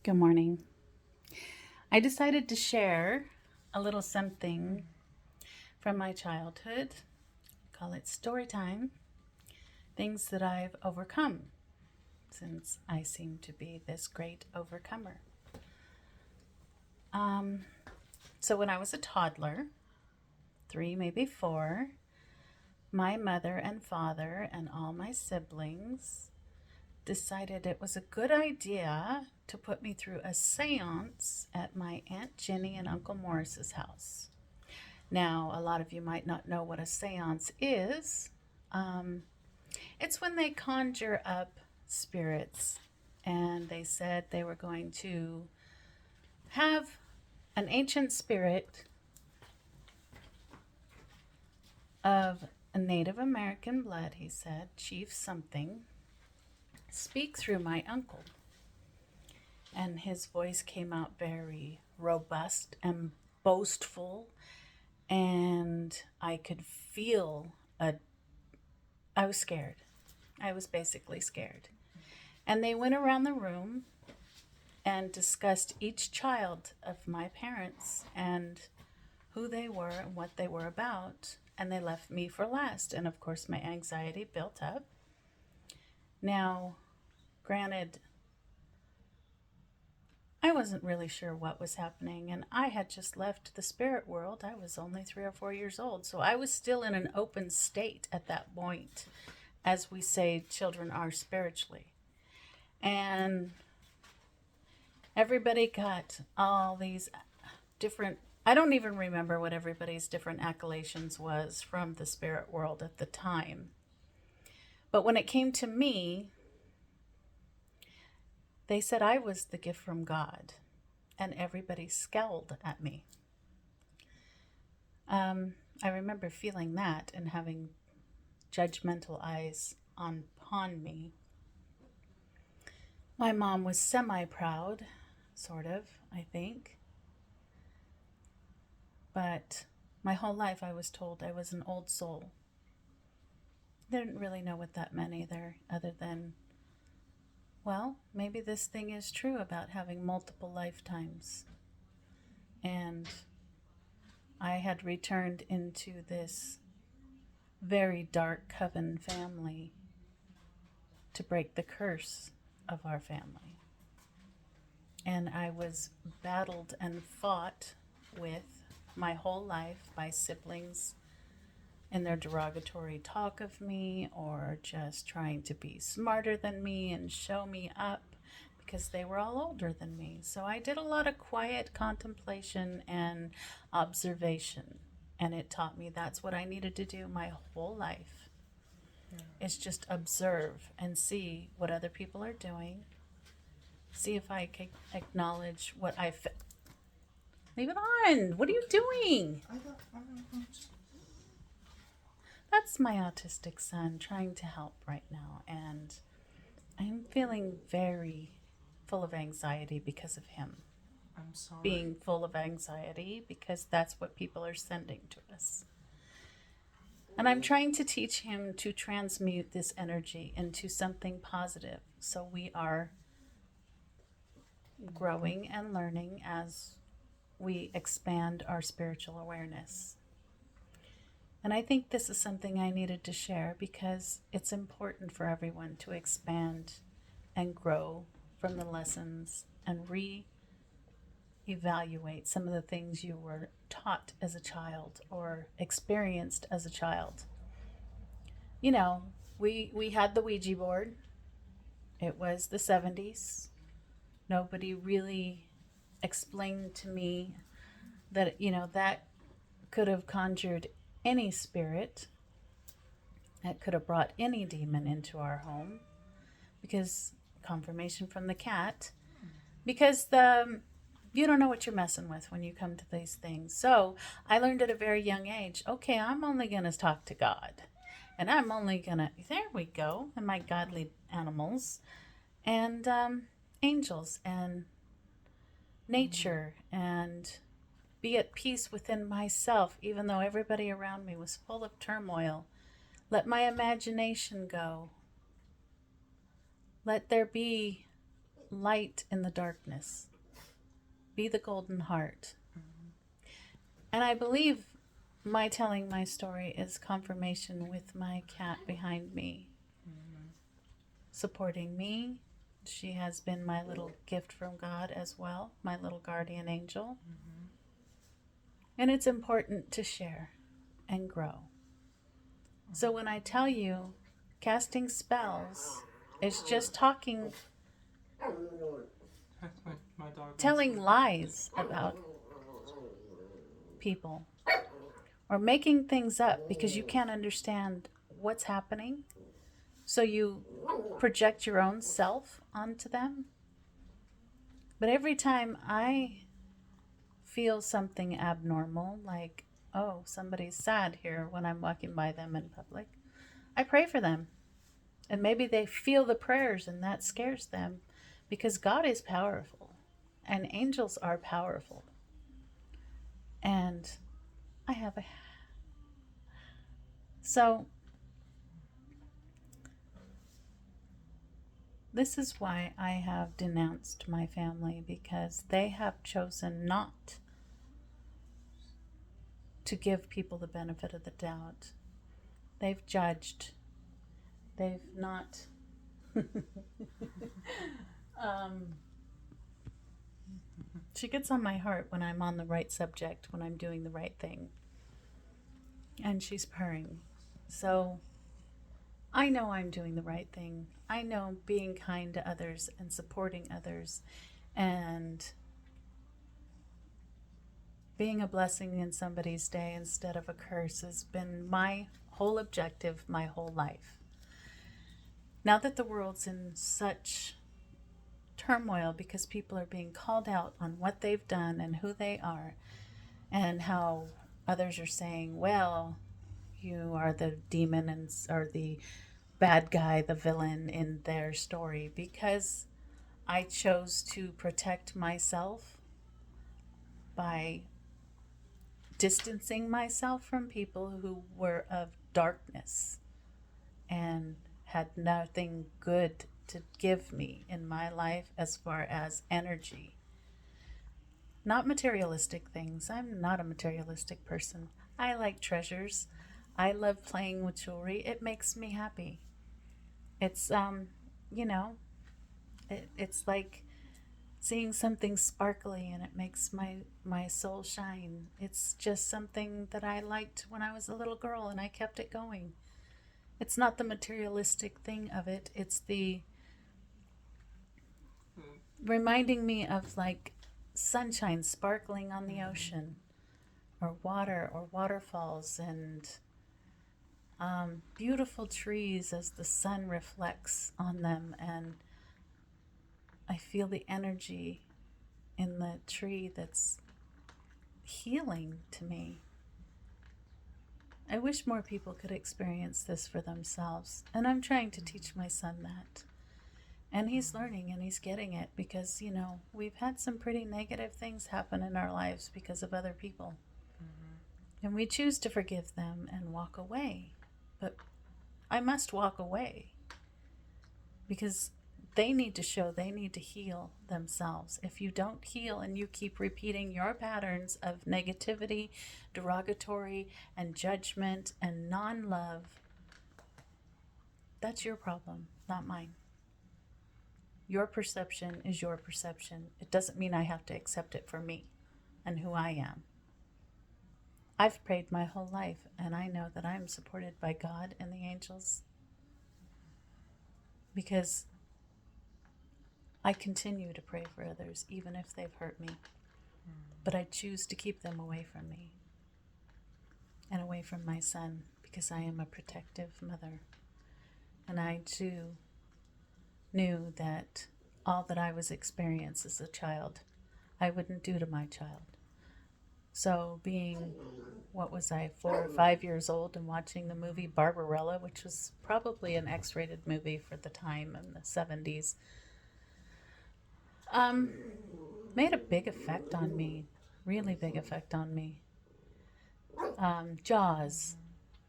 Good morning. I decided to share a little something from my childhood. Call it story time. Things that I've overcome since I seem to be this great overcomer. Um, so when I was a toddler, 3, maybe 4, my mother and father and all my siblings decided it was a good idea to put me through a seance at my Aunt Jenny and Uncle Morris's house. Now, a lot of you might not know what a seance is. Um, it's when they conjure up spirits, and they said they were going to have an ancient spirit of a Native American blood, he said, Chief something, speak through my uncle. And his voice came out very robust and boastful, and I could feel I was scared. I was basically scared. And they went around the room and discussed each child of my parents and who they were and what they were about. And they left me for last. And of course, my anxiety built up. Now, granted, I wasn't really sure what was happening, and I had just left the spirit world. I was only 3 or 4 years old, so I was still in an open state at that point, as we say children are spiritually. And everybody got all these different, I don't even remember what everybody's different accolades was from the spirit world at the time. But when it came to me, they said I was the gift from God, and everybody scowled at me. I remember feeling that and having judgmental eyes upon me. My mom was semi-proud, sort of, I think. But my whole life I was told I was an old soul. Didn't really know what that meant either, other than, well, maybe this thing is true about having multiple lifetimes. And I had returned into this very dark coven family to break the curse of our family. And I was battled and fought with my whole life by siblings in their derogatory talk of me, or just trying to be smarter than me and show me up because they were all older than me. So I did a lot of quiet contemplation and observation, and it taught me that's what I needed to do my whole life. Is just observe and see what other people are doing. See if I can acknowledge what I feel. Leave it on. What are you doing? That's my autistic son trying to help right now, and I'm feeling very full of anxiety because of him. I'm sorry. Being full of anxiety because that's what people are sending to us. And I'm trying to teach him to transmute this energy into something positive. So we are growing and learning as we expand our spiritual awareness. And I think this is something I needed to share because it's important for everyone to expand and grow from the lessons and re-evaluate some of the things you were taught as a child or experienced as a child. You know, we had the Ouija board. It was the 70s. Nobody really explained to me that, that could have conjured any spirit, that could have brought any demon into our home, because confirmation from the cat, because you don't know what you're messing with when you come to these things. So I learned at a very young age, okay, I'm only going to talk to God, and I'm only going to, there we go, and my godly animals, and angels, and nature, and be at peace within myself, even though everybody around me was full of turmoil. Let my imagination go. Let there be light in the darkness. Be the golden heart. And I believe my telling my story is confirmation with my cat behind me, supporting me. She has been my little gift from God as well, my little guardian angel. And it's important to share and grow. So when I tell you casting spells is just talking, telling lies about people or making things up because you can't understand what's happening. So you project your own self onto them. But every time I feel something abnormal, like, oh, somebody's sad here when I'm walking by them in public, I pray for them. And maybe they feel the prayers and that scares them because God is powerful and angels are powerful. And I have a. So, this is why I have denounced my family, because they have chosen not to give people the benefit of the doubt. They've judged. They've not. She gets on my heart when I'm on the right subject, when I'm doing the right thing. And she's purring. So I know I'm doing the right thing. I know being kind to others and supporting others and being a blessing in somebody's day instead of a curse has been my whole objective my whole life. Now that the world's in such turmoil because people are being called out on what they've done and who they are, and how others are saying, well, you are the demon and or the bad guy, the villain in their story, because I chose to protect myself by distancing myself from people who were of darkness and had nothing good to give me in my life as far as energy. Not materialistic things. I'm not a materialistic person. I like treasures. I love playing with jewelry. It makes me happy. It's, it's like seeing something sparkly and it makes my soul shine. It's just something that I liked when I was a little girl and I kept it going. It's not the materialistic thing of it. It's the reminding me of like sunshine sparkling on the ocean, or water or waterfalls, and beautiful trees as the sun reflects on them, and I feel the energy in the tree that's healing to me. I wish more people could experience this for themselves, and I'm trying to teach my son that. And he's learning and he's getting it because, we've had some pretty negative things happen in our lives because of other people. And we choose to forgive them and walk away. But I must walk away because they need to heal themselves. If you don't heal and you keep repeating your patterns of negativity, derogatory, and judgment and non-love, that's your problem, not mine. Your perception is your perception. It doesn't mean I have to accept it for me and who I am. I've prayed my whole life, and I know that I'm supported by God and the angels because I continue to pray for others, even if they've hurt me. But I choose to keep them away from me and away from my son because I am a protective mother. And I too knew that all that I was experiencing as a child, I wouldn't do to my child. So being, 4 or 5 years old and watching the movie Barbarella, which was probably an X-rated movie for the time in the 70s, made a big effect on me, really big effect on me. Jaws,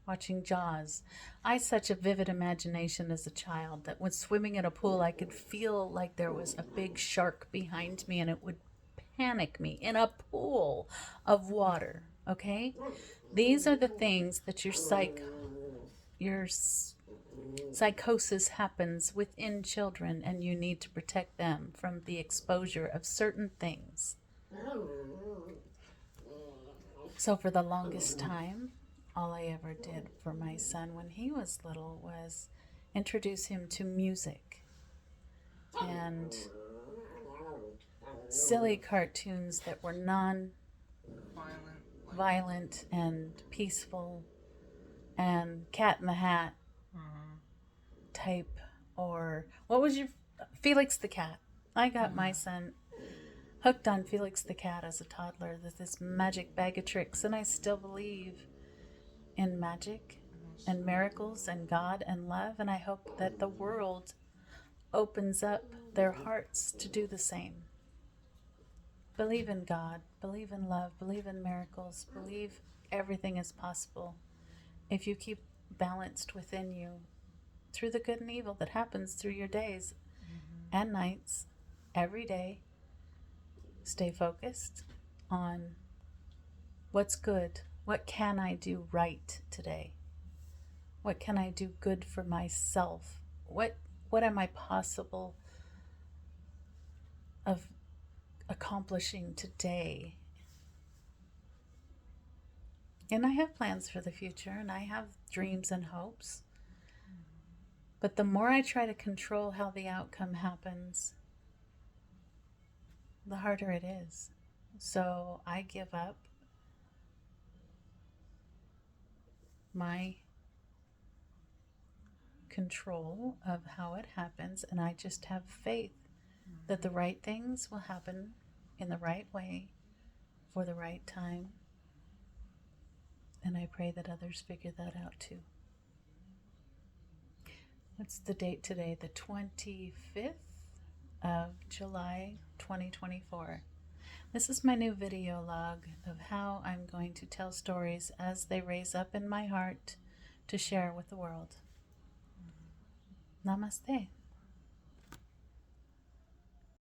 watching Jaws. I had such a vivid imagination as a child that when swimming in a pool, I could feel like there was a big shark behind me and it would panic me in a pool of water. Okay? These are the things that your psychosis happens within children, and you need to protect them from the exposure of certain things. So for the longest time, all I ever did for my son when he was little was introduce him to music and silly cartoons that were non-violent and peaceful, and Cat in the Hat type, or what was your Felix the Cat. I got my son hooked on Felix the Cat as a toddler, this magic bag of tricks, and I still believe in magic and miracles and God and love, and I hope that the world opens up their hearts to do the same. Believe in God, believe in love, believe in miracles, believe everything is possible if you keep balanced within you through the good and evil that happens through your days and nights, every day. Stay focused on what's good. What can I do right today? What can I do good for myself? What am I possible of accomplishing today? And I have plans for the future, and I have dreams and hopes. But the more I try to control how the outcome happens, the harder it is. So I give up my control of how it happens, and I just have faith that the right things will happen in the right way for the right time. And I pray that others figure that out too. What's the date today? The 25th of July 2024. This is my new video log of how I'm going to tell stories as they raise up in my heart to share with the world. Namaste.